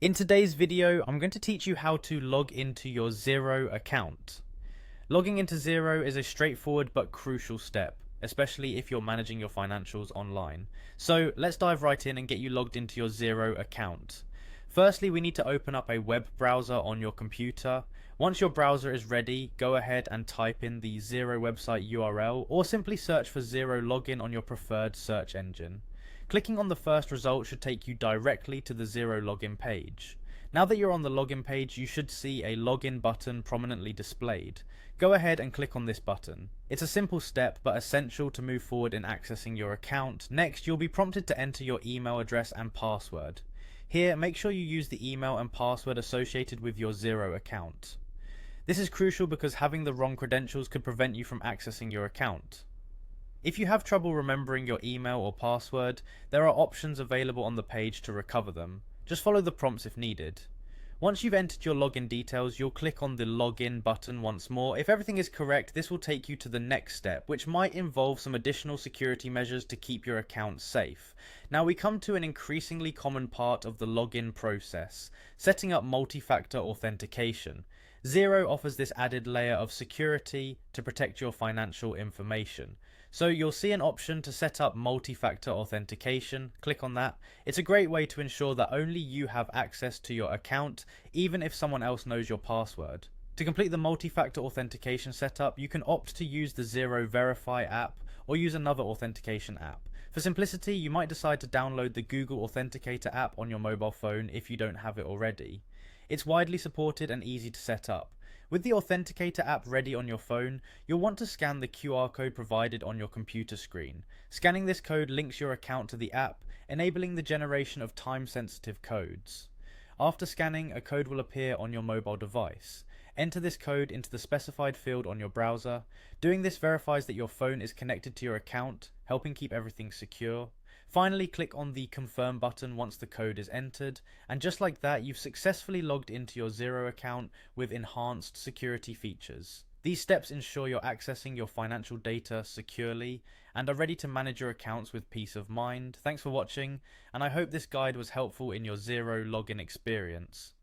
In today's video, I'm going to teach you how to log into your Xero account. Logging into Xero is a straightforward but crucial step, especially if you're managing your financials online. So let's dive right in and get you logged into your Xero account. Firstly, we need to open up a web browser on your computer. Once your browser is ready, go ahead and type in the Xero website URL or simply search for Xero login on your preferred search engine. Clicking on the first result should take you directly to the Xero login page. Now that you're on the login page, you should see a login button prominently displayed. Go ahead and click on this button. It's a simple step but essential to move forward in accessing your account. Next, you'll be prompted to enter your email address and password. Here, make sure you use the email and password associated with your Xero account. This is crucial because having the wrong credentials could prevent you from accessing your account. If you have trouble remembering your email or password, there are options available on the page to recover them. Just follow the prompts if needed. Once you've entered your login details, you'll click on the login button once more. If everything is correct, this will take you to the next step, which might involve some additional security measures to keep your account safe. Now we come to an increasingly common part of the login process, setting up multi-factor authentication. Xero offers this added layer of security to protect your financial information. So you'll see an option to set up multi-factor authentication. Click on that. It's a great way to ensure that only you have access to your account, even if someone else knows your password. To complete the multi-factor authentication setup, you can opt to use the Xero Verify app or use another authentication app. For simplicity, you might decide to download the Google Authenticator app on your mobile phone if you don't have it already. It's widely supported and easy to set up. With the Authenticator app ready on your phone, you'll want to scan the QR code provided on your computer screen. Scanning this code links your account to the app, enabling the generation of time-sensitive codes. After scanning, a code will appear on your mobile device. Enter this code into the specified field on your browser. Doing this verifies that your phone is connected to your account, helping keep everything secure. Finally, click on the confirm button once the code is entered, and just like that, you've successfully logged into your Xero account with enhanced security features. These steps ensure you're accessing your financial data securely and are ready to manage your accounts with peace of mind. Thanks for watching, and I hope this guide was helpful in your Xero login experience.